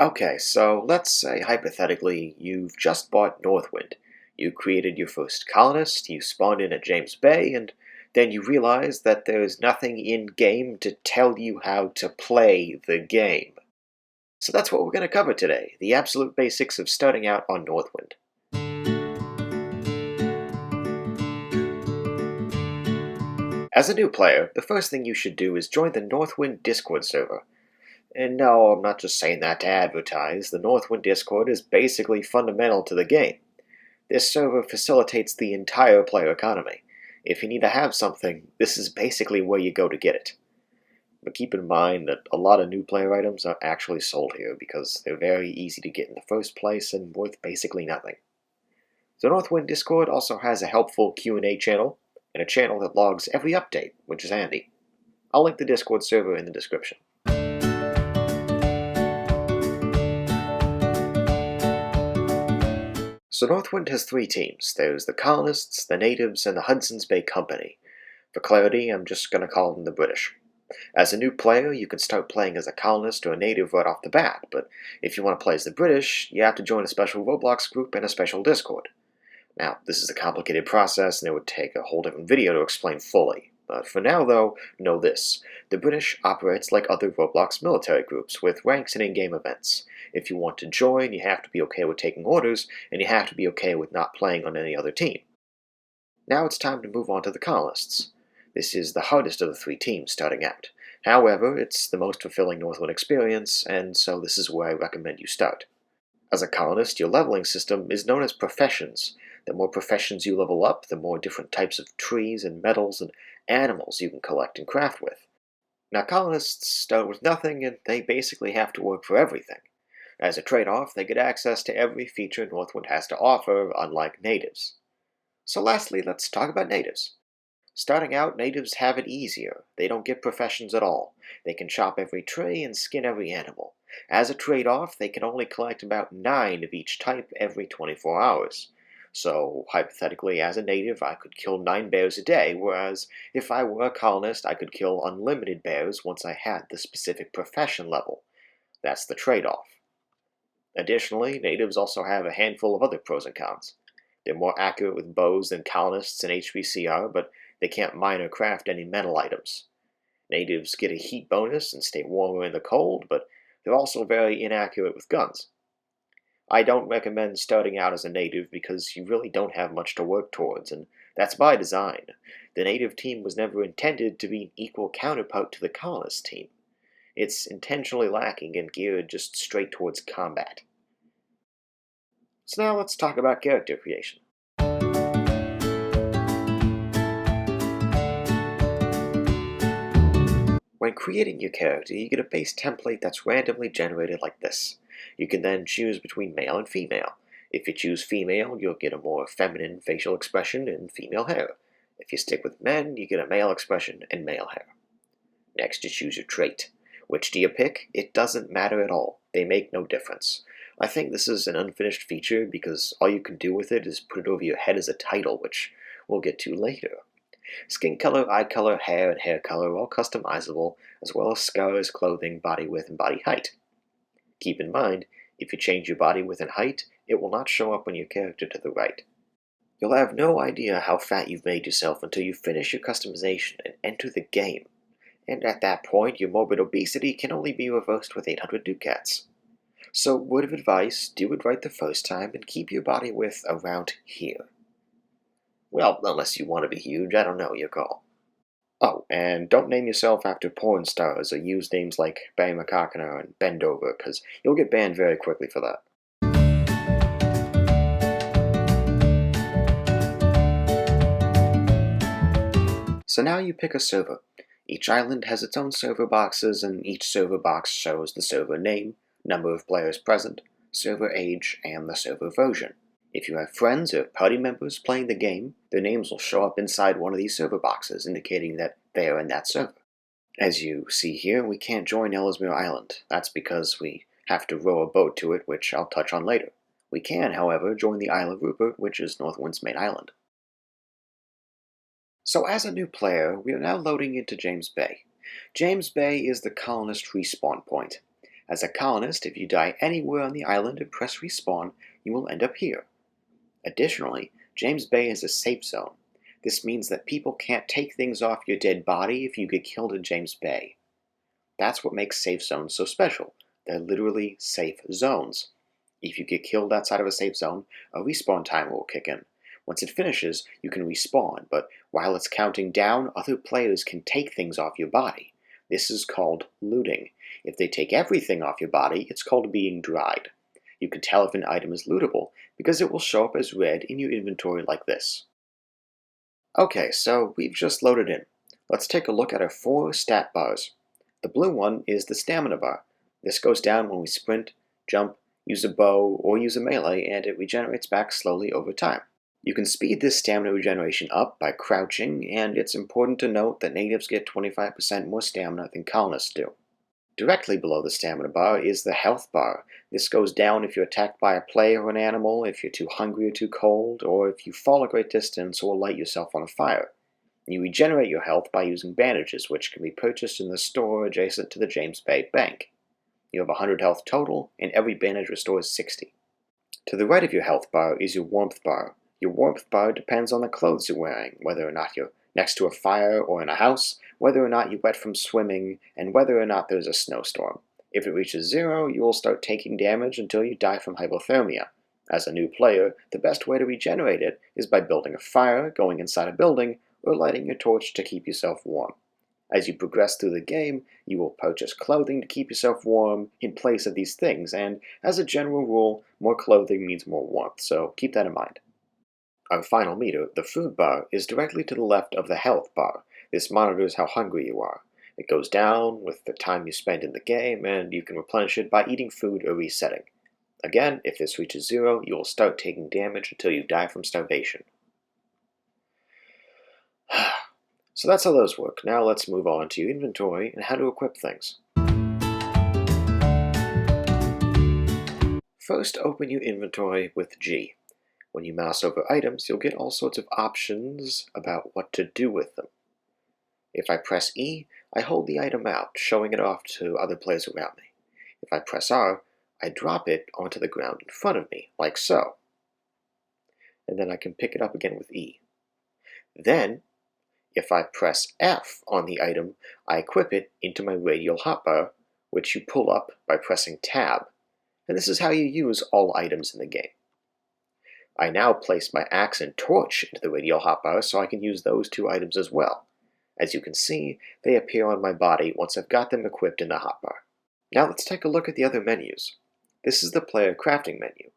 Okay, so let's say hypothetically you've just bought Northwind. You created your first colonist, you spawned in at James Bay, and then you realize that there's nothing in game to tell you how to play the game. So that's what we're going to cover today, the absolute basics of starting out on Northwind. As a new player, the first thing you should do is join the Northwind Discord server. And no, I'm not just saying that to advertise. The Northwind Discord is basically fundamental to the game. This server facilitates the entire player economy. If you need to have something, this is basically where you go to get it. But keep in mind that a lot of new player items are actually sold here because they're very easy to get in the first place and worth basically nothing. The Northwind Discord also has a helpful Q&A channel and a channel that logs every update, which is handy. I'll link the Discord server in the description. So Northwind has three teams. There's the Colonists, the Natives, and the Hudson's Bay Company. For clarity, I'm just going to call them the British. As a new player, you can start playing as a colonist or a native right off the bat, but if you want to play as the British, you have to join a special Roblox group and a special Discord. Now, this is a complicated process and it would take a whole different video to explain fully. But for now, though, know this. The British operates like other Roblox military groups, with ranks and in-game events. If you want to join, you have to be okay with taking orders, and you have to be okay with not playing on any other team. Now it's time to move on to the colonists. This is the hardest of the three teams starting out. However, it's the most fulfilling Northwind experience, and so this is where I recommend you start. As a colonist, your leveling system is known as professions. The more professions you level up, the more different types of trees and metals and animals you can collect and craft with. Now, colonists start with nothing, and they basically have to work for everything. As a trade-off, they get access to every feature Northwind has to offer, unlike natives. So lastly, let's talk about natives. Starting out, natives have it easier. They don't get professions at all. They can chop every tree and skin every animal. As a trade-off, they can only collect about 9 of each type every 24 hours. So, hypothetically, as a native, I could kill 9 bears a day, whereas if I were a colonist, I could kill unlimited bears once I had the specific profession level. That's the trade-off. Additionally, natives also have a handful of other pros and cons. They're more accurate with bows than colonists and HVC are, but they can't mine or craft any metal items. Natives get a heat bonus and stay warmer in the cold, but they're also very inaccurate with guns. I don't recommend starting out as a native because you really don't have much to work towards, and that's by design. The native team was never intended to be an equal counterpart to the colonist team. It's intentionally lacking and geared just straight towards combat. So now let's talk about character creation. When creating your character, you get a base template that's randomly generated like this. You can then choose between male and female. If you choose female, you'll get a more feminine facial expression and female hair. If you stick with men, you get a male expression and male hair. Next, you choose your trait. Which do you pick? It doesn't matter at all. They make no difference. I think this is an unfinished feature because all you can do with it is put it over your head as a title, which we'll get to later. Skin color, eye color, hair, and hair color are all customizable, as well as scars, clothing, body width, and body height. Keep in mind, if you change your body width and height, it will not show up on your character to the right. You'll have no idea how fat you've made yourself until you finish your customization and enter the game. And at that point, your morbid obesity can only be reversed with 800 ducats. So, word of advice, do it right the first time and keep your body width around here. Well, unless you want to be huge, I don't know, your call. Oh, and don't name yourself after porn stars or use names like Barry McCockner and Bendover, because you'll get banned very quickly for that. So now you pick a server. Each island has its own server boxes, and each server box shows the server name, number of players present, server age, and the server version. If you have friends or party members playing the game, their names will show up inside one of these server boxes, indicating that they are in that server. As you see here, we can't join Ellesmere Island. That's because we have to row a boat to it, which I'll touch on later. We can, however, join the Isle of Rupert, which is Northwind's main island. So as a new player, we are now loading into James Bay. James Bay is the colonist respawn point. As a colonist, if you die anywhere on the island and press respawn, you will end up here. Additionally, James Bay is a safe zone. This means that people can't take things off your dead body if you get killed in James Bay. That's what makes safe zones so special. They're literally safe zones. If you get killed outside of a safe zone, a respawn timer will kick in. Once it finishes, you can respawn, but while it's counting down, other players can take things off your body. This is called looting. If they take everything off your body, it's called being dried. You can tell if an item is lootable because it will show up as red in your inventory like this. Okay, so we've just loaded in. Let's take a look at our 4 stat bars. The blue one is the stamina bar. This goes down when we sprint, jump, use a bow, or use a melee, and it regenerates back slowly over time. You can speed this stamina regeneration up by crouching, and it's important to note that natives get 25% more stamina than colonists do. Directly below the stamina bar is the health bar. This goes down if you're attacked by a player or an animal, if you're too hungry or too cold, or if you fall a great distance or light yourself on fire. You regenerate your health by using bandages, which can be purchased in the store adjacent to the James Bay Bank. You have 100 health total, and every bandage restores 60. To the right of your health bar is your warmth bar. Your warmth bar depends on the clothes you're wearing, whether or not you're next to a fire or in a house, whether or not you're wet from swimming, and whether or not there's a snowstorm. If it reaches 0, you will start taking damage until you die from hypothermia. As a new player, the best way to regenerate it is by building a fire, going inside a building, or lighting your torch to keep yourself warm. As you progress through the game, you will purchase clothing to keep yourself warm in place of these things, and as a general rule, more clothing means more warmth, so keep that in mind. Our final meter, the food bar, is directly to the left of the health bar. This monitors how hungry you are. It goes down with the time you spend in the game, and you can replenish it by eating food or resetting. Again, if this reaches 0, you will start taking damage until you die from starvation. So that's how those work. Now let's move on to your inventory and how to equip things. First, open your inventory with G. When you mouse over items, you'll get all sorts of options about what to do with them. If I press E, I hold the item out, showing it off to other players around me. If I press R, I drop it onto the ground in front of me, like so. And then I can pick it up again with E. Then, if I press F on the item, I equip it into my radial hotbar, which you pull up by pressing Tab. And this is how you use all items in the game. I now place my axe and torch into the radial hotbar so I can use those 2 items as well. As you can see, they appear on my body once I've got them equipped in the hotbar. Now let's take a look at the other menus. This is the player crafting menu.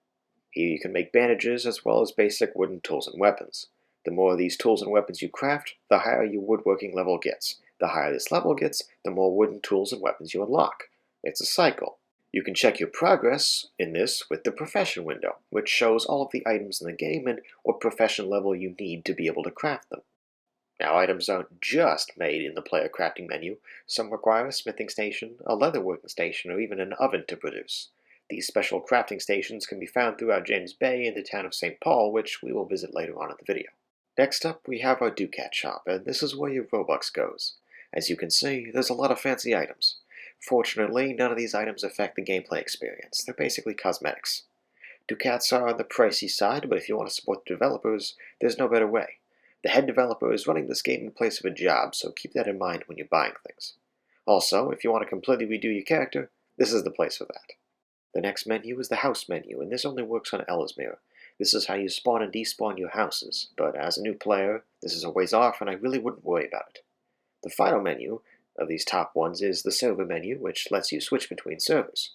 Here you can make bandages as well as basic wooden tools and weapons. The more of these tools and weapons you craft, the higher your woodworking level gets. The higher this level gets, the more wooden tools and weapons you unlock. It's a cycle. You can check your progress in this with the profession window, which shows all of the items in the game and what profession level you need to be able to craft them. Now, items aren't just made in the player crafting menu. Some require a smithing station, a leatherworking station, or even an oven to produce. These special crafting stations can be found throughout James Bay and the town of St. Paul, which we will visit later on in the video. Next up, we have our Ducat shop, and this is where your Robux goes. As you can see, there's a lot of fancy items. Fortunately, none of these items affect the gameplay experience. They're basically cosmetics. Ducats are on the pricey side, but if you want to support the developers, there's no better way. The head developer is running this game in place of a job, so keep that in mind when you're buying things. Also, if you want to completely redo your character, this is the place for that. The next menu is the house menu, and this only works on Ellesmere. This is how you spawn and despawn your houses, but as a new player, this is a ways off and I really wouldn't worry about it. The final menu of these top ones is the server menu, which lets you switch between servers.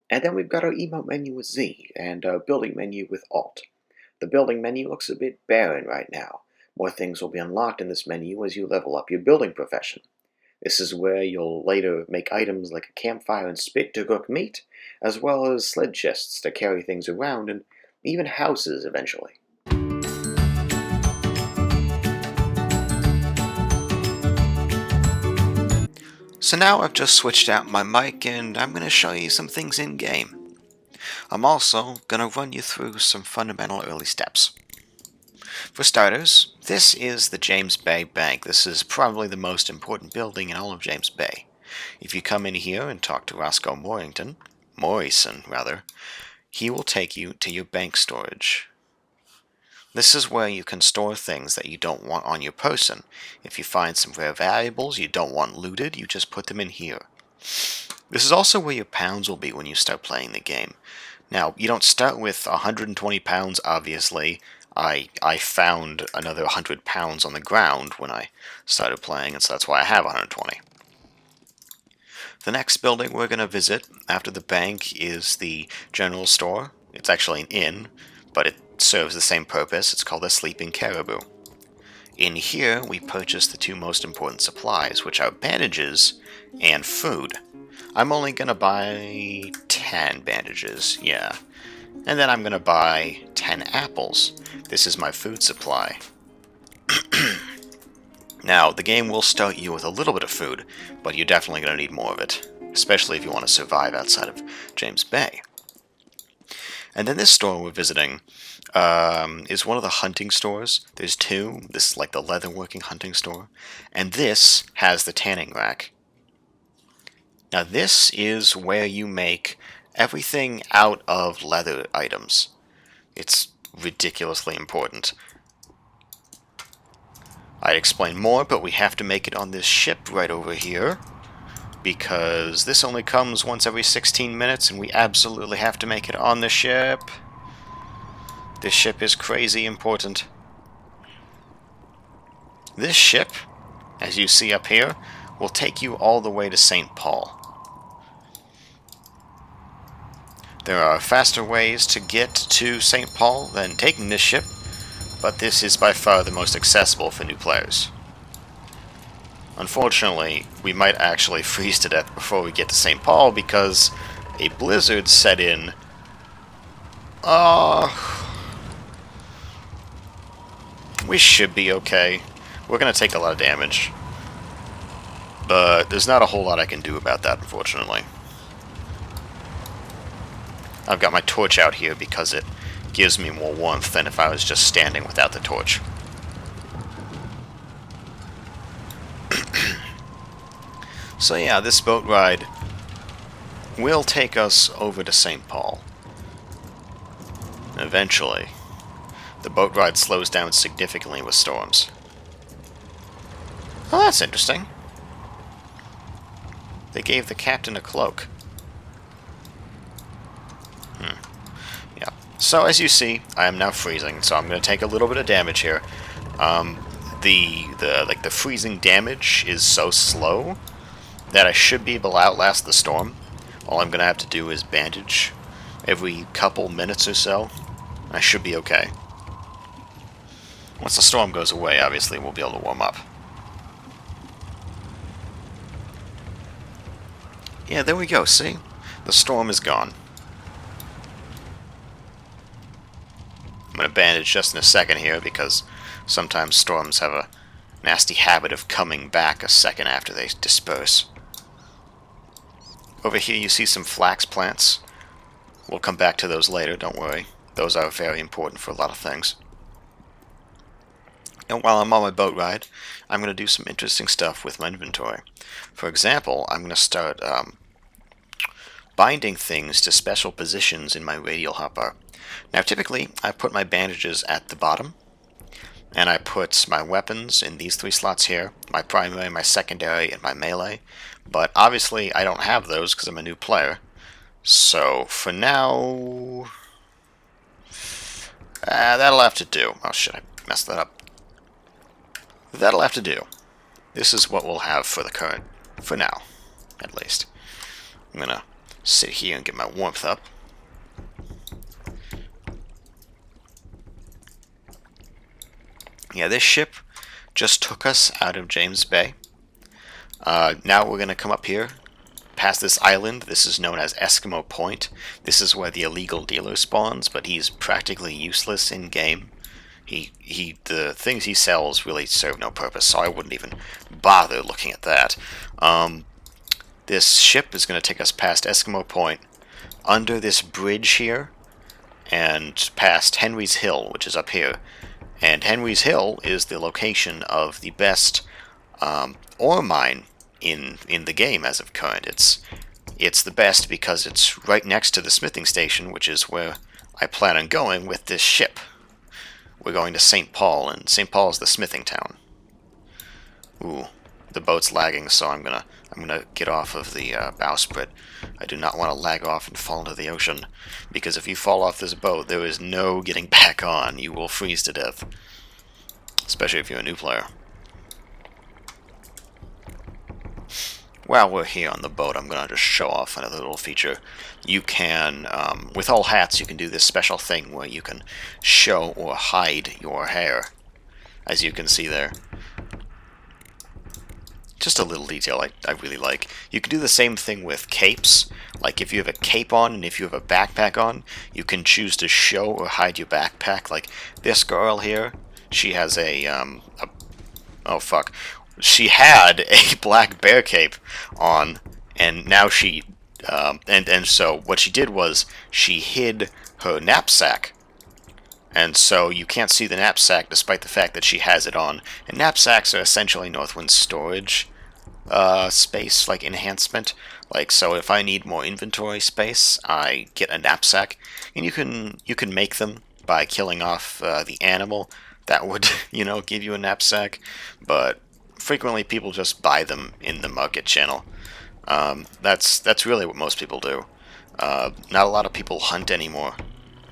And then we've got our emote menu with Z, and our building menu with Alt. The building menu looks a bit barren right now. More things will be unlocked in this menu as you level up your building profession. This is where you'll later make items like a campfire and spit to cook meat, as well as sled chests to carry things around, and even houses eventually. So now I've just switched out my mic and I'm going to show you some things in game. I'm also going to run you through some fundamental early steps. For starters, this is the James Bay Bank. This is probably the most important building in all of James Bay. If you come in here and talk to Roscoe Morrison, he will take you to your bank storage. This is where you can store things that you don't want on your person. If you find some rare valuables you don't want looted, you just put them in here. This is also where your pounds will be when you start playing the game. Now, you don't start with 120 pounds, obviously. I found another 100 pounds on the ground when I started playing, and so that's why I have 120. The next building we're going to visit after the bank is the general store. It's actually an inn, but it serves the same purpose. It's called the Sleeping Caribou. In here, we purchase the two most important supplies, which are bandages and food. I'm only going to buy 10 bandages, yeah. And then I'm going to buy 10 apples. This is my food supply. Now, the game will start you with a little bit of food, but you're definitely going to need more of it, especially if you want to survive outside of James Bay. And then this store we're visiting is one of the hunting stores. There's two. This is like the leatherworking hunting store. And this has the tanning rack. Now this is where you make everything out of leather items. It's ridiculously important. I'd explain more, but we have to make it on this ship right over here, because this only comes once every 16 minutes, and we absolutely have to make it on the ship. This ship is crazy important. This ship, as you see up here, will take you all the way to St. Paul. There are faster ways to get to St. Paul than taking this ship, but this is by far the most accessible for new players. Unfortunately, we might actually freeze to death before we get to St. Paul because a blizzard set in. We should be okay. We're going to take a lot of damage, but there's not a whole lot I can do about that, unfortunately. I've got my torch out here because it gives me more warmth than if I was just standing without the torch. So yeah, this boat ride will take us over to St. Paul. Eventually. The boat ride slows down significantly with storms. Oh, that's interesting. They gave the captain a cloak. Yeah. So as you see, I am now freezing, so I'm going to take a little bit of damage here. The freezing damage is so slow that I should be able to outlast the storm. All I'm going to have to do is bandage every couple minutes or so. I should be okay. Once the storm goes away, obviously, we'll be able to warm up. Yeah, there we go, see? The storm is gone. I'm going to bandage just in a second here because sometimes storms have a nasty habit of coming back a second after they disperse. Over here you see some flax plants. We'll come back to those later, don't worry. Those are very important for a lot of things. And while I'm on my boat ride, I'm going to do some interesting stuff with my inventory. For example, I'm going to start binding things to special positions in my radial hopper. Now typically, I put my bandages at the bottom, and I put my weapons in these three slots here, my primary, my secondary, and my melee. But obviously, I don't have those because I'm a new player. So, for now, that'll have to do. Oh shit, I messed that up. That'll have to do. This is what we'll have for the current, for now, at least. I'm gonna sit here and get my warmth up. Yeah, this ship just took us out of James Bay. Now we're gonna come up here, past this island. This is known as Eskimo Point. This is where the illegal dealer spawns, but he's practically useless in game. The things he sells really serve no purpose, so I wouldn't even bother looking at that. This ship is going to take us past Eskimo Point, under this bridge here, and past Henry's Hill, which is up here. And Henry's Hill is the location of the best ore mine in the game as of current. It's the best because it's right next to the smithing station, which is where I plan on going with this ship. We're going to St. Paul, and St. Paul is the smithing town. Ooh, the boat's lagging, so I'm gonna get off of the bowsprit. I do not want to lag off and fall into the ocean, because if you fall off this boat, there is no getting back on. You will freeze to death, especially if you're a new player. While we're here on the boat, I'm gonna just show off another little feature. You can, with all hats, you can do this special thing where you can show or hide your hair, as you can see there. Just a little detail I really like. You can do the same thing with capes. Like if you have a cape on and if you have a backpack on, you can choose to show or hide your backpack. Like this girl here, she has oh fuck. She had a black bear cape on, and now she, and so what she did was she hid her knapsack. And so you can't see the knapsack despite the fact that she has it on. And knapsacks are essentially Northwind's storage space, like enhancement. Like, so if I need more inventory space, I get a knapsack. And you can make them by killing off the animal that would, give you a knapsack. But frequently people just buy them in the market channel. That's really what most people do. Not a lot of people hunt anymore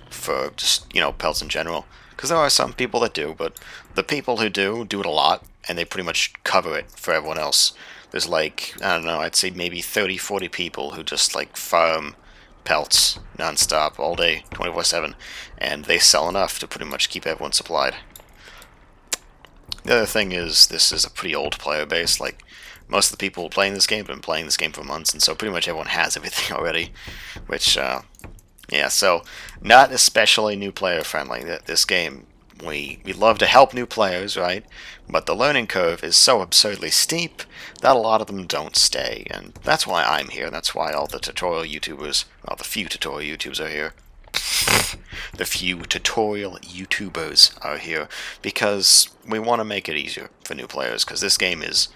for just, pelts in general. Because there are some people that do, but the people who do it a lot, and they pretty much cover it for everyone else. There's like, I don't know, I'd say maybe 30, 40 people who just like farm pelts non-stop all day, 24/7, and they sell enough to pretty much keep everyone supplied. The other thing is, this is a pretty old player base. Like, most of the people playing this game have been playing this game for months, and so pretty much everyone has everything already, which, yeah, so not especially new player friendly. This game, we love to help new players, right? But the learning curve is so absurdly steep that a lot of them don't stay, and that's why I'm here. That's why all the tutorial YouTubers, well, the few tutorial YouTubers are here. The few tutorial YouTubers are here because we want to make it easier for new players, because this game is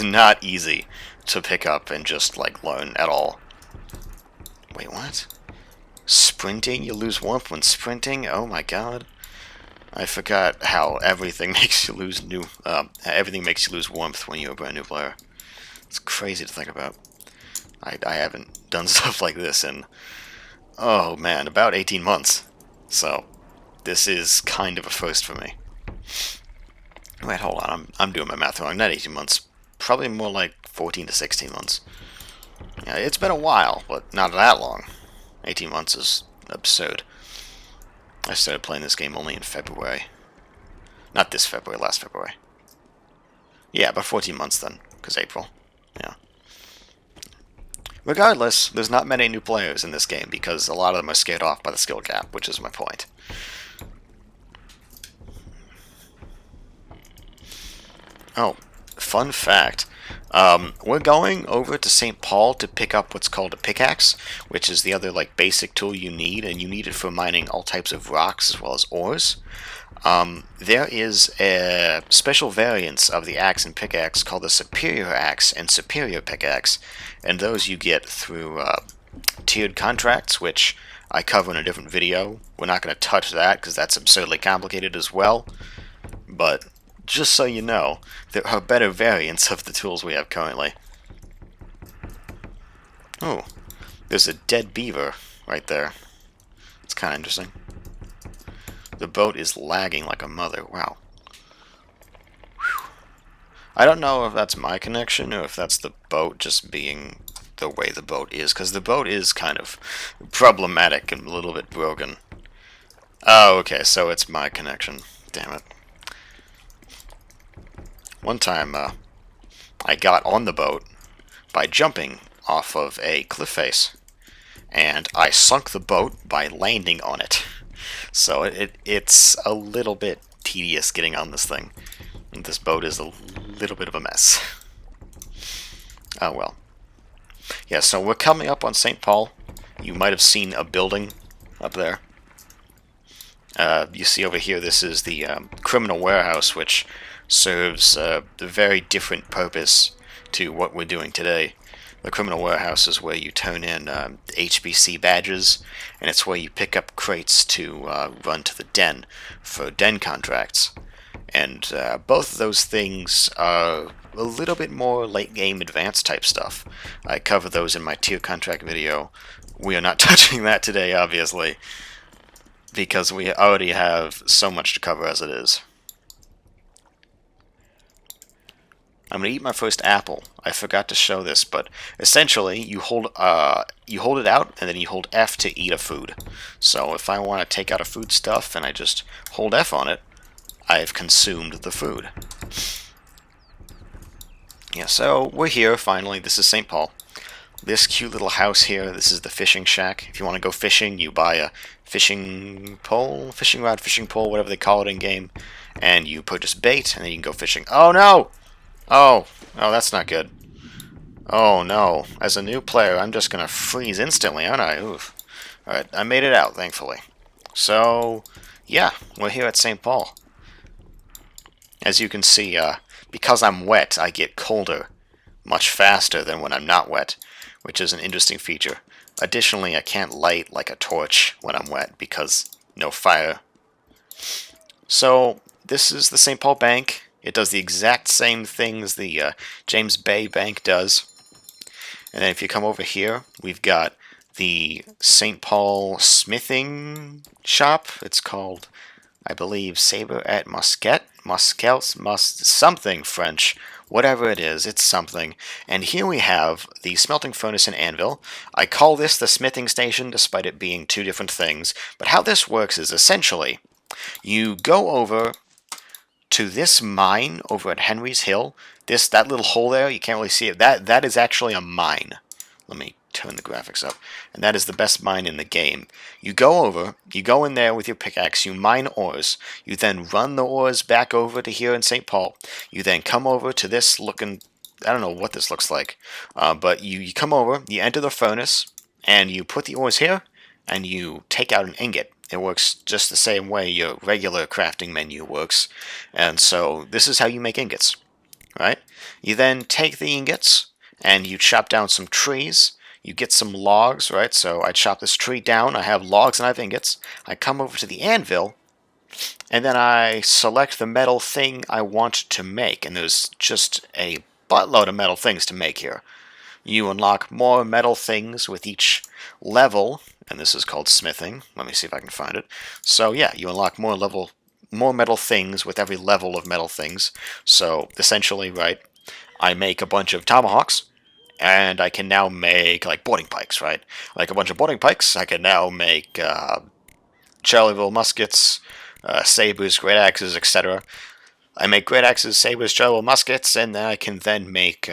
not easy to pick up and just like learn at all. Wait, what? Sprinting? You lose warmth when sprinting? Oh my god. I forgot how everything makes you lose warmth when you're a brand new player. It's crazy to think about. I haven't done stuff like this in, oh man, about 18 months. So, this is kind of a first for me. Wait, hold on, I'm doing my math wrong. Not 18 months. Probably more like 14 to 16 months. Yeah, it's been a while, but not that long. 18 months is absurd. I started playing this game only in February. Not this February, last February. Yeah, about 14 months then, because April. Yeah. Regardless, there's not many new players in this game because a lot of them are scared off by the skill gap, which is my point. Oh, fun fact. We're going over to St. Paul to pick up what's called a pickaxe, which is the other like basic tool you need, and you need it for mining all types of rocks as well as ores. There is a special variants of the axe and pickaxe called the Superior Axe and Superior Pickaxe, and those you get through tiered contracts, which I cover in a different video. We're not going to touch that because that's absurdly complicated as well, but just so you know, there are better variants of the tools we have currently. Oh, there's a dead beaver right there. It's kind of interesting. The boat is lagging like a mother. Wow. Whew. I don't know if that's my connection or if that's the boat just being the way the boat is, because the boat is kind of problematic and a little bit broken. Oh, okay, so it's my connection. Damn it. One time, I got on the boat by jumping off of a cliff face, and I sunk the boat by landing on it. So it's a little bit tedious getting on this thing. And this boat is a little bit of a mess. Oh well. Yeah, so we're coming up on St. Paul. You might have seen a building up there. You see over here, this is the criminal warehouse, which serves a very different purpose to what we're doing today. The criminal warehouse is where you turn in HBC badges, and it's where you pick up crates to run to the den for den contracts. And both of those things are a little bit more late game advanced type stuff. I cover those in my tier contract video. We are not touching that today, obviously, because we already have so much to cover as it is. I'm gonna eat my first apple. I forgot to show this, but essentially you hold it out and then you hold F to eat a food. So if I want to take out a food stuff and I just hold F on it, I've consumed the food. Yeah, so we're here finally. This is St. Paul. This cute little house here, this is the fishing shack. If you want to go fishing, you buy a fishing pole, fishing rod, fishing pole, whatever they call it in game, and you purchase bait, and then you can go fishing. Oh no! Oh, that's not good. Oh no, as a new player, I'm just gonna freeze instantly, aren't I? Oof. Alright, I made it out, thankfully. So, yeah, we're here at St. Paul. As you can see, because I'm wet, I get colder much faster than when I'm not wet, which is an interesting feature. Additionally, I can't light like a torch when I'm wet because no fire. So, this is the St. Paul Bank. It does the exact same things the James Bay Bank does. And then if you come over here, we've got the St. Paul smithing shop. It's called, I believe, Sabre et Musket. Something French. Whatever it is, it's something. And here we have the smelting furnace and anvil. I call this the smithing station, despite it being two different things. But how this works is essentially, you go over to this mine over at Henry's Hill. That little hole there, you can't really see it. That is actually a mine. Let me turn the graphics up. And that is the best mine in the game. You go over, you go in there with your pickaxe, you mine ores. You then run the ores back over to here in St. Paul. You then come over to this looking, I don't know what this looks like, but you come over, you enter the furnace, and you put the ores here, and you take out an ingot. It works just the same way your regular crafting menu works. And so this is how you make ingots, right? You then take the ingots and you chop down some trees. You get some logs, right? So I chop this tree down. I have logs and I have ingots. I come over to the anvil and then I select the metal thing I want to make. And there's just a buttload of metal things to make here. You unlock more metal things with each level, and this is called smithing. Let me see if I can find it. So yeah, you unlock more metal things with every level of metal things. So essentially, right, I make a bunch of tomahawks, and I can now make like boarding pikes, right? Like a bunch of boarding pikes, I can now make Charleville muskets, sabers, great axes, etc. I make great axes, sabers, Charleville muskets, and then I can then make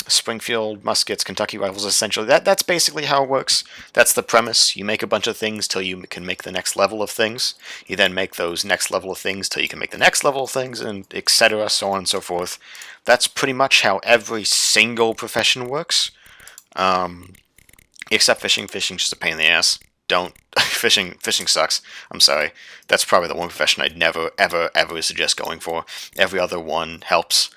Springfield muskets, Kentucky rifles, essentially. That's basically how it works. That's the premise. You make a bunch of things till you can make the next level of things. You then make those next level of things till you can make the next level of things, and etc., so on and so forth. That's pretty much how every single profession works. Except fishing. Fishing's just a pain in the ass. Don't. Fishing sucks. I'm sorry. That's probably the one profession I'd never, ever, ever suggest going for. Every other one helps.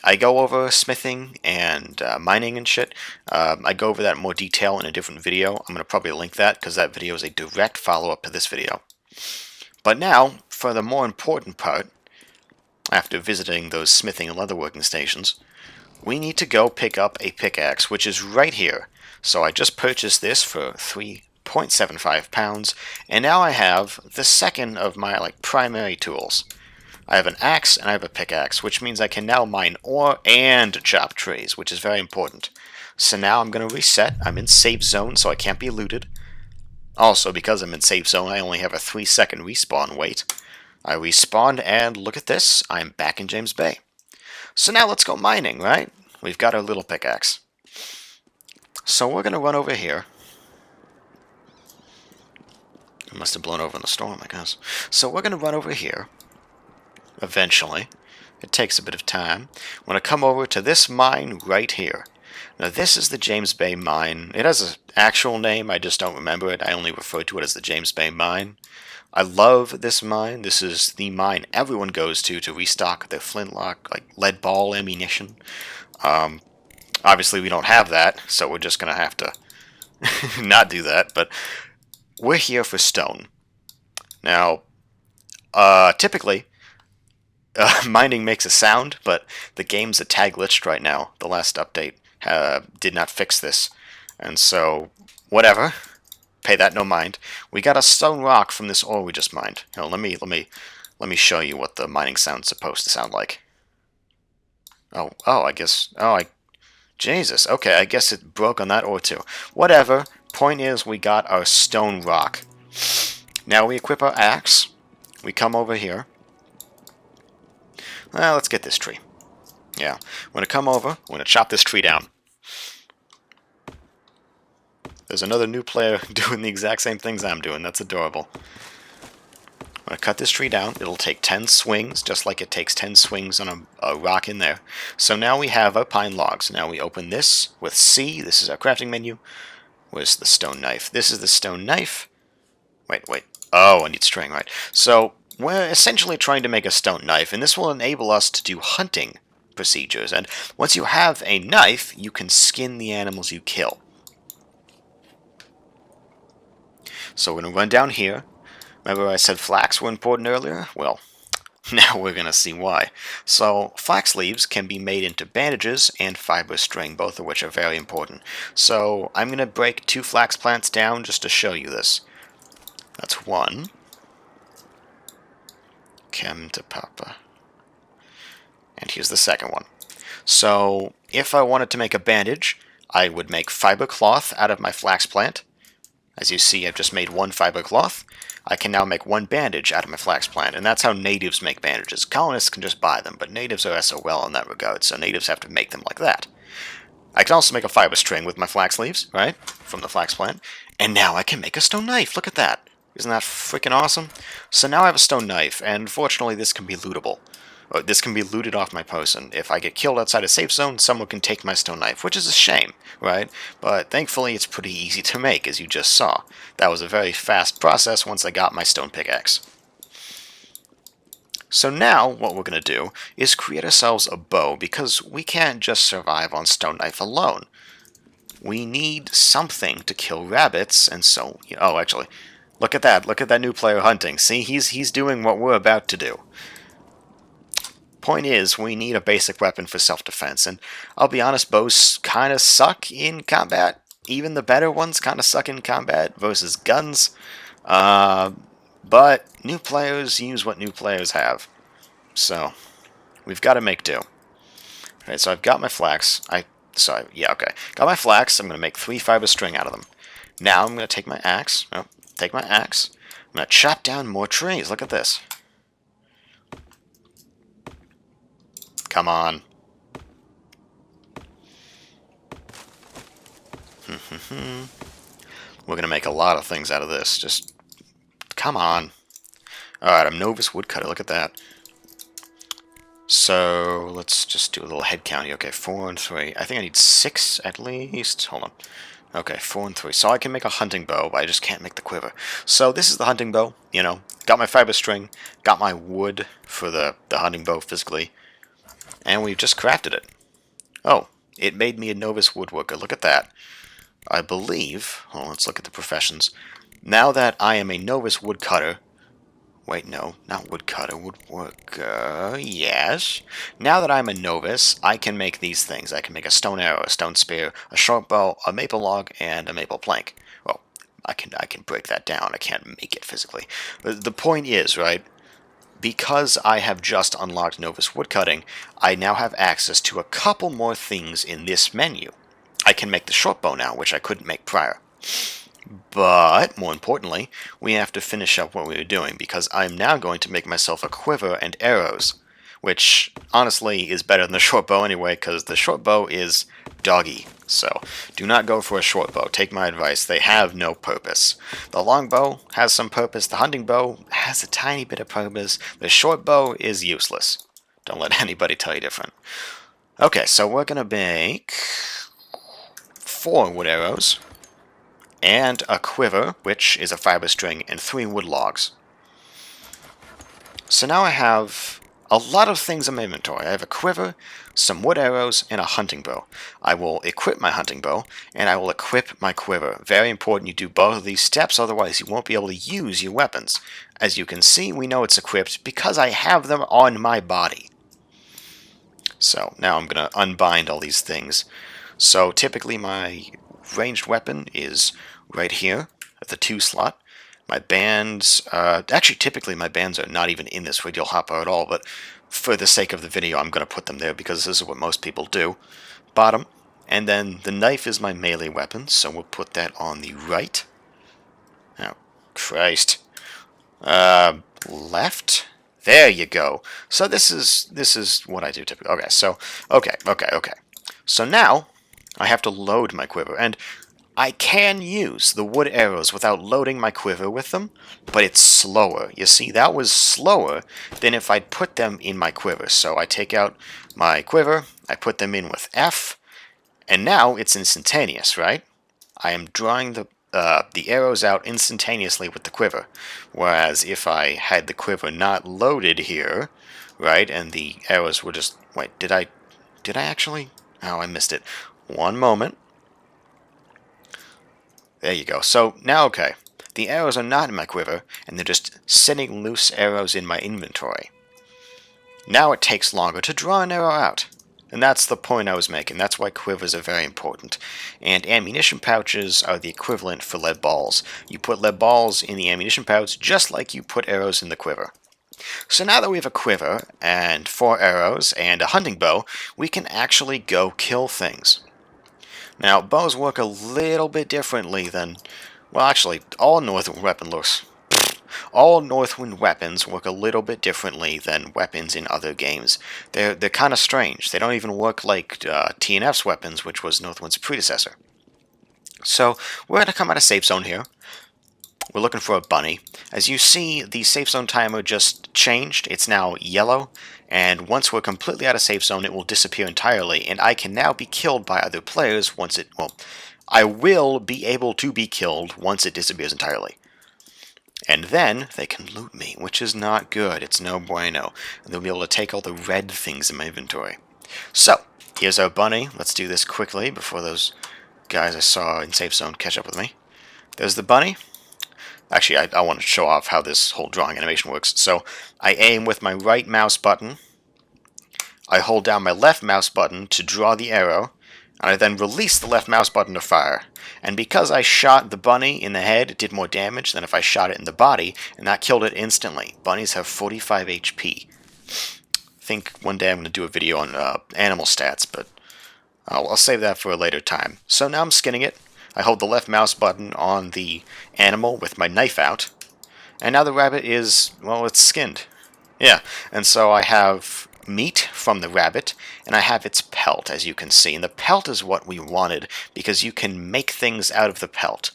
I go over smithing and mining and shit. I go over that in more detail in a different video. I'm going to probably link that because that video is a direct follow-up to this video. But now, for the more important part, after visiting those smithing and leatherworking stations, we need to go pick up a pickaxe, which is right here. So I just purchased this for £3.75, and now I have the second of my primary tools. I have an axe and I have a pickaxe, which means I can now mine ore and chop trees, which is very important. So now I'm going to reset. I'm in safe zone, so I can't be looted. Also, because I'm in safe zone, I only have a 3-second respawn wait. I respawned, and look at this. I'm back in James Bay. So now let's go mining, right? We've got our little pickaxe. So we're going to run over here. It must have blown over in the storm, I guess. So we're going to run over here. Eventually. It takes a bit of time. I'm going to come over to this mine right here. Now this is the James Bay Mine. It has an actual name, I just don't remember it. I only refer to it as the James Bay Mine. I love this mine. This is the mine everyone goes to restock their flintlock, like lead ball ammunition. Obviously, we don't have that, so we're just gonna have to not do that. But we're here for stone. Now, typically, mining makes a sound, but the game's a tag glitched right now. The last update did not fix this, and so whatever. Pay that no mind. We got a stone rock from this ore we just mined. Here, let me show you what the mining sound's supposed to sound like. I guess. Jesus. Okay, I guess it broke on that ore too. Whatever. Point is, we got our stone rock. Now we equip our axe. We come over here. Well, let's get this tree. Yeah, we're gonna come over. We're gonna chop this tree down. There's another new player doing the exact same things I'm doing. That's adorable. I'm going to cut this tree down. It'll take 10 swings, just like it takes 10 swings on a rock in there. So now we have our pine logs. Now we open this with C. This is our crafting menu. Where's the stone knife? This is the stone knife. Wait. Oh, I need string, right. So we're essentially trying to make a stone knife, and this will enable us to do hunting procedures. And once you have a knife, you can skin the animals you kill. So we're going to run down here. Remember I said flax were important earlier? Well, now we're going to see why. So flax leaves can be made into bandages and fiber string, both of which are very important. So I'm going to break 2 flax plants down just to show you this. That's one. Chem to papa. And here's the second one. So if I wanted to make a bandage, I would make fiber cloth out of my flax plant. As you see, I've just made 1 fiber cloth. I can now make 1 bandage out of my flax plant, and that's how natives make bandages. Colonists can just buy them, but natives are SOL in that regard, so natives have to make them like that. I can also make a fiber string with my flax leaves, right, from the flax plant, and now I can make a stone knife. Look at that. Isn't that freaking awesome? So now I have a stone knife, and fortunately this can be lootable. This can be looted off my person. If I get killed outside a safe zone, someone can take my stone knife, which is a shame, right? But thankfully it's pretty easy to make, as you just saw. That was a very fast process once I got my stone pickaxe. So now what we're going to do is create ourselves a bow, because we can't just survive on stone knife alone. We need something to kill rabbits, and so... Oh, actually, look at that. Look at that new player hunting. See, he's doing what we're about to do. Point is, we need a basic weapon for self-defense, and I'll be honest, bows kind of suck in combat. Even the better ones kind of suck in combat versus guns. But new players use what new players have. So, we've got to make do. Alright, so I've got my flax. Got my flax. I'm going to make 3 fiber string out of them. Now I'm going to take my axe. I'm going to chop down more trees. Look at this. Come on. We're going to make a lot of things out of this. Just, come on. Alright, I'm Novice Woodcutter. Look at that. So, let's just do a little head count here. Okay, 4 and 3. I think I need 6 at least. Hold on. Okay, 4 and 3. So I can make a hunting bow, but I just can't make the quiver. So this is the hunting bow, you know. Got my fiber string. Got my wood for the hunting bow physically. And we've just crafted it. Oh, it made me a novice woodworker. Look at that. I believe... Oh, let's look at the professions. Now that I am a novice woodcutter... Wait, no, not woodcutter, woodworker, yes. Now that I'm a novice, I can make these things. I can make a stone arrow, a stone spear, a short bow, a maple log, and a maple plank. Well, I can break that down. I can't make it physically. The point is, right, because I have just unlocked novice woodcutting, I now have access to a couple more things in this menu. I can make the short bow now, which I couldn't make prior. But, more importantly, we have to finish up what we were doing, because I'm now going to make myself a quiver and arrows, which, honestly, is better than the short bow anyway, because the short bow is doggy. So, do not go for a short bow. Take my advice. They have no purpose. The long bow has some purpose. The hunting bow has a tiny bit of purpose. The short bow is useless. Don't let anybody tell you different. Okay, so we're going to make 4 wood arrows, and a quiver, which is a fiber string, and 3 wood logs. So now I have a lot of things in my inventory. I have a quiver, some wood arrows, and a hunting bow. I will equip my hunting bow, and I will equip my quiver. Very important you do both of these steps, otherwise you won't be able to use your weapons. As you can see, we know it's equipped because I have them on my body. So now I'm going to unbind all these things. So typically my ranged weapon is right here at the 2 slot. My bands, actually typically my bands are not even in this radial hopper at all, but for the sake of the video I'm going to put them there because this is what most people do. Bottom. And then the knife is my melee weapon, so we'll put that on the right. Oh, Christ. Left? There you go. So this is what I do typically. Okay. So now I have to load my quiver, and I can use the wood arrows without loading my quiver with them, but it's slower. You see, that was slower than if I'd put them in my quiver. So I take out my quiver, I put them in with F, and now it's instantaneous, right? I am drawing the arrows out instantaneously with the quiver. Whereas if I had the quiver not loaded here, right, and the arrows were just... Wait, did I actually? Oh, I missed it. One moment. There you go. So now, okay, the arrows are not in my quiver, and they're just sitting loose arrows in my inventory. Now it takes longer to draw an arrow out. And that's the point I was making. That's why quivers are very important. And ammunition pouches are the equivalent for lead balls. You put lead balls in the ammunition pouch just like you put arrows in the quiver. So now that we have a quiver, and 4 arrows, and a hunting bow, we can actually go kill things. Now, bows work a little bit differently than... Well, actually, all Northwind weapons work a little bit differently than weapons in other games. They're kind of strange. They don't even work like TNF's weapons, which was Northwind's predecessor. So, we're going to come out of safe zone here. We're looking for a bunny. As you see, the safe zone timer just changed. It's now yellow, and once we're completely out of safe zone, it will disappear entirely, and I can now be killed by other players once it... Well, I will be able to be killed once it disappears entirely. And then they can loot me, which is not good. It's no bueno. And they'll be able to take all the red things in my inventory. So, here's our bunny. Let's do this quickly before those guys I saw in safe zone catch up with me. There's the bunny. Actually, I want to show off how this whole drawing animation works. So, I aim with my right mouse button. I hold down my left mouse button to draw the arrow. And I then release the left mouse button to fire. And because I shot the bunny in the head, it did more damage than if I shot it in the body, and that killed it instantly. Bunnies have 45 HP. I think one day I'm going to do a video on animal stats, but I'll save that for a later time. So now I'm skinning it. I hold the left mouse button on the animal with my knife out. And now the rabbit is, well, it's skinned. Yeah, and so I have meat from the rabbit, and I have its pelt, as you can see. And the pelt is what we wanted, because you can make things out of the pelt.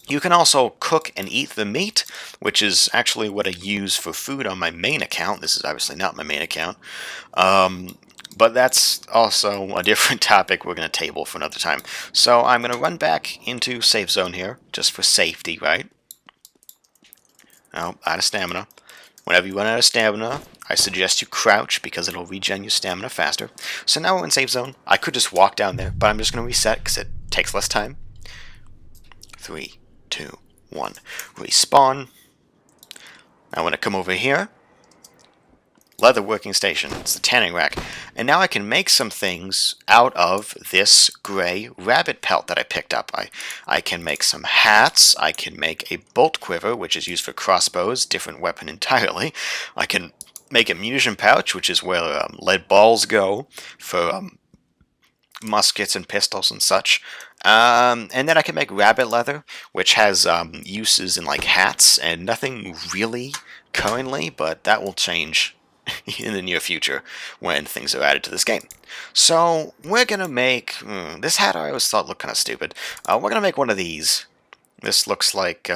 You can also cook and eat the meat, which is actually what I use for food on my main account. This is obviously not my main account. But that's also a different topic we're going to table for another time. So I'm going to run back into safe zone here, just for safety, right? Oh, out of stamina. Whenever you run out of stamina, I suggest you crouch because it'll regen your stamina faster. So now we're in safe zone. I could just walk down there, but I'm just going to reset because it takes less time. 3, 2, 1. Respawn. Now I'm going to come over here. Leather working station. It's the tanning rack. And now I can make some things out of this gray rabbit pelt that I picked up. I can make some hats. I can make a bolt quiver, which is used for crossbows, different weapon entirely. I can make a munition pouch, which is where lead balls go for muskets and pistols and such. And then I can make rabbit leather, which has uses in like hats, and nothing really currently, but that will change in the near future when things are added to this game. So we're gonna make this hat. I always thought looked kind of stupid. We're gonna make one of these. This looks like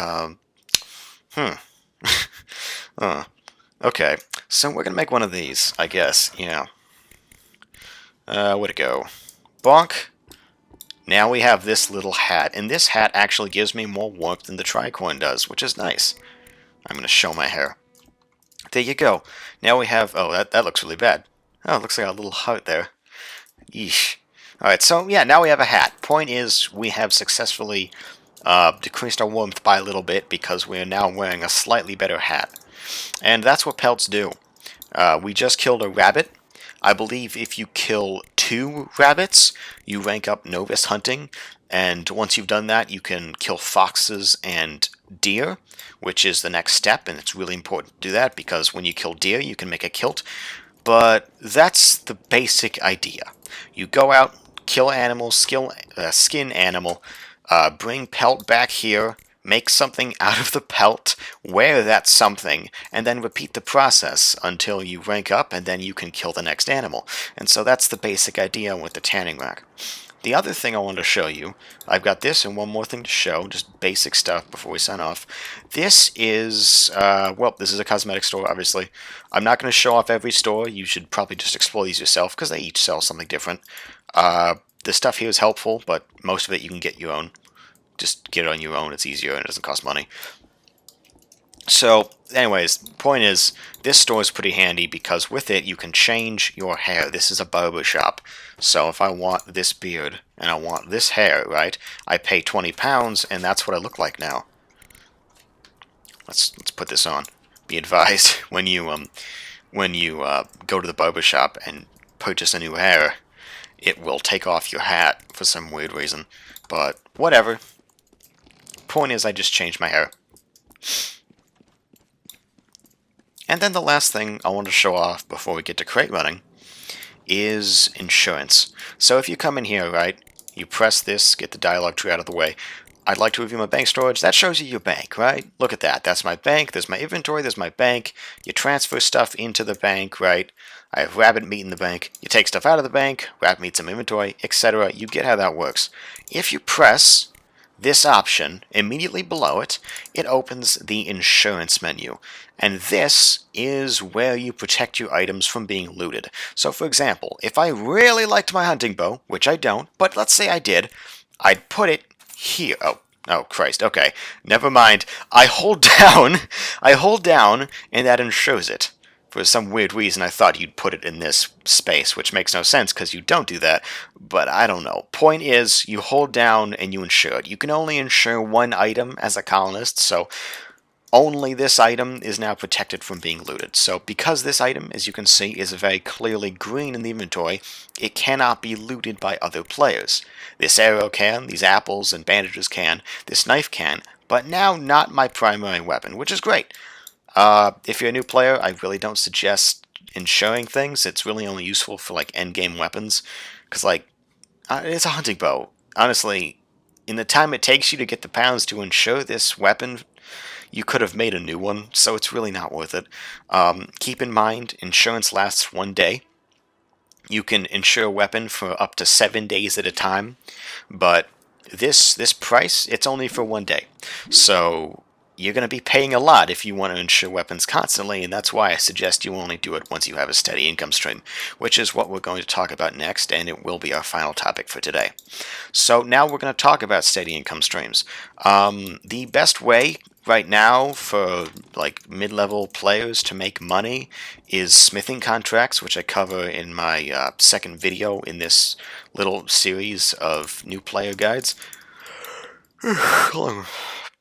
okay, so we're gonna make one of these, I guess. Yeah. Where'd it go? Bonk. Now we have this little hat, and this hat actually gives me more warmth than the tricorn does, which is nice. I'm gonna show my hair. There you go. Now we have... Oh, that looks really bad. Oh, it looks like a little heart there. Yeesh. Alright, so yeah, now we have a hat. Point is, we have successfully decreased our warmth by a little bit because we are now wearing a slightly better hat. And that's what pelts do. We just killed a rabbit. I believe if you kill 2 rabbits, you rank up novice hunting, and once you've done that, you can kill foxes and deer, which is the next step, and it's really important to do that because when you kill deer, you can make a kilt. But that's the basic idea. You go out, kill animals, skin animal, bring pelt back here, make something out of the pelt, wear that something, and then repeat the process until you rank up, and then you can kill the next animal. And so that's the basic idea with the tanning rack. The other thing I wanted to show you, I've got this and one more thing to show, just basic stuff before we sign off. This is, well, this is a cosmetic store, obviously. I'm not going to show off every store. You should probably just explore these yourself because they each sell something different. The stuff here is helpful, but most of it you can get your own. Just get it on your own. It's easier and it doesn't cost money. So, anyways, point is, this store is pretty handy because with it you can change your hair. This is a barber shop. So if I want this beard and I want this hair, right, I pay £20 and that's what I look like now. Let's put this on. Be advised, when you go to the barber shop and purchase a new hair, it will take off your hat for some weird reason. But whatever. Point is, I just changed my hair. And then the last thing I want to show off before we get to crate running is insurance. So if you come in here, right, you press this, get the dialog tree out of the way. I'd like to review my bank storage. That shows you your bank, right? Look at that. That's my bank. There's my inventory. There's my bank. You transfer stuff into the bank, right? I have rabbit meat in the bank. You take stuff out of the bank, rabbit meat's in inventory, etc. You get how that works. If you press this option immediately below it, it opens the insurance menu. And this is where you protect your items from being looted. So for example, if I really liked my hunting bow, which I don't, but let's say I did, I'd put it here. Oh Christ, okay. Never mind. I hold down, and that insures it. For some weird reason, I thought you'd put it in this space, which makes no sense because you don't do that, but I don't know. Point is, you hold down and you insure it. You can only insure one item as a colonist, so only this item is now protected from being looted. So because this item, as you can see, is very clearly green in the inventory, it cannot be looted by other players. This arrow can, these apples and bandages can, this knife can, but now not my primary weapon, which is great. If you're a new player, I really don't suggest insuring things. It's really only useful for like endgame weapons, because like it's a hunting bow. Honestly, in the time it takes you to get the pounds to insure this weapon, you could have made a new one, so it's really not worth it. Keep in mind, insurance lasts 1 day. You can insure a weapon for up to 7 days at a time, but this price, it's only for 1 day. So you're going to be paying a lot if you want to insure weapons constantly, and that's why I suggest you only do it once you have a steady income stream, which is what we're going to talk about next, and it will be our final topic for today. So now we're going to talk about steady income streams. The best way right now for like mid-level players to make money is smithing contracts, which I cover in my second video in this little series of new player guides.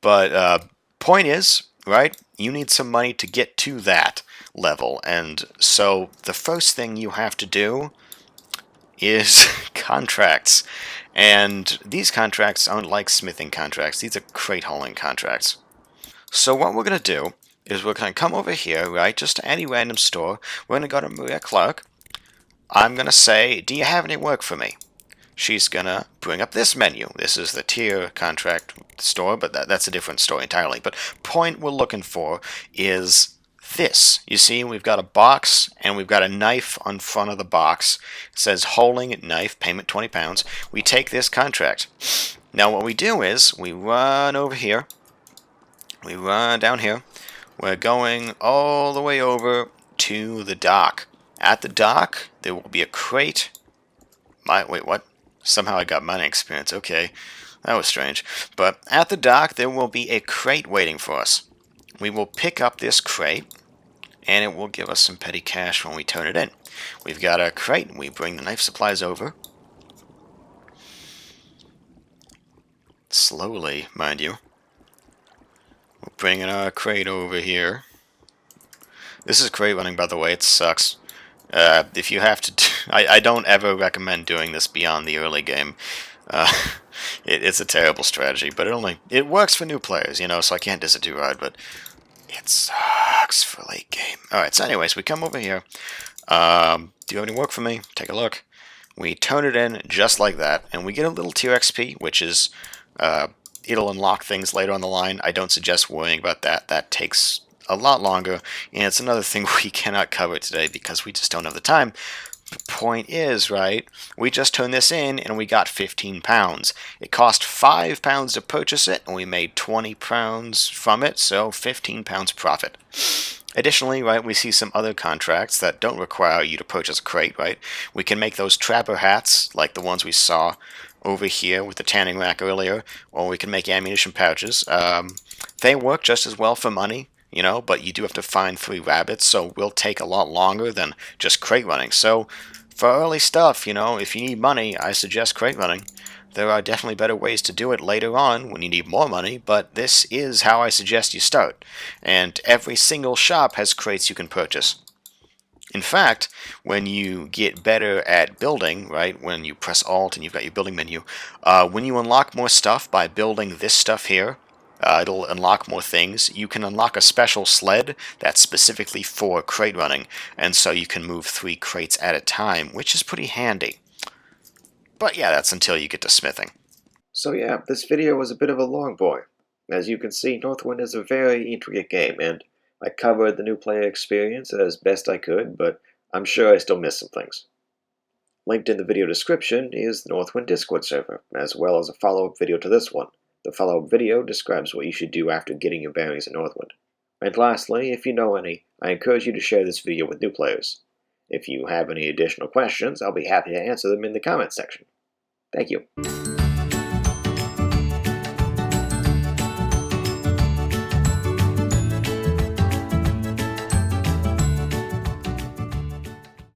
But point is, right, you need some money to get to that level, and so the first thing you have to do is contracts. And these contracts aren't like smithing contracts, these are crate hauling contracts. So what we're going to do is we're going to come over here, right, just to any random store. We're going to go to Maria Clark. I'm going to say, do you have any work for me? She's going to bring up this menu. This is the tier contract store, but that's a different store entirely. But point we're looking for is this. You see, we've got a box, and we've got a knife on front of the box. It says, holding knife, payment £20. We take this contract. Now what we do is, we run over here. We run down here. We're going all the way over to the dock. At the dock, there will be a crate. Wait, what? Somehow I got mining experience. Okay, that was strange. But at the dock, there will be a crate waiting for us. We will pick up this crate. and it will give us some petty cash when we turn it in. We've got our crate. We bring the knife supplies over. Slowly, mind you. We're bringing our crate over here. This is crate running, by the way. It sucks. If you have to, I don't ever recommend doing this beyond the early game. Uh, it's a terrible strategy, but it works for new players, you know. So I can't diss it too hard, but it sucks for late game. All right. So, anyways, we come over here. Do you have any work for me? Take a look. We turn it in just like that, and we get a little tier XP, which is it'll unlock things later on the line. I don't suggest worrying about that. That takes a lot longer, and it's another thing we cannot cover today because we just don't have the time. The point is, right, we just turned this in and we got 15 pounds. It cost 5 pounds to purchase it, and we made 20 pounds from it, so 15 pounds profit. Additionally, right, we see some other contracts that don't require you to purchase a crate, right? We can make those trapper hats, like the ones we saw over here with the tanning rack earlier, or we can make ammunition pouches. They work just as well for money, you know, but you do have to find 3 rabbits, so will take a lot longer than just crate running. So, for early stuff, you know, if you need money, I suggest crate running. There are definitely better ways to do it later on when you need more money, but this is how I suggest you start. And every single shop has crates you can purchase. In fact, when you get better at building, right, when you press Alt and you've got your building menu, when you unlock more stuff by building this stuff here, it'll unlock more things. You can unlock a special sled that's specifically for crate running, and so you can move 3 crates at a time, which is pretty handy. But yeah, that's until you get to smithing. So yeah, this video was a bit of a long boy. As you can see, Northwind is a very intricate game, and I covered the new player experience as best I could, but I'm sure I still missed some things. Linked in the video description is the Northwind Discord server, as well as a follow-up video to this one. The follow-up video describes what you should do after getting your bearings in Northwind. And lastly, if you know any, I encourage you to share this video with new players. If you have any additional questions, I'll be happy to answer them in the comments section. Thank you.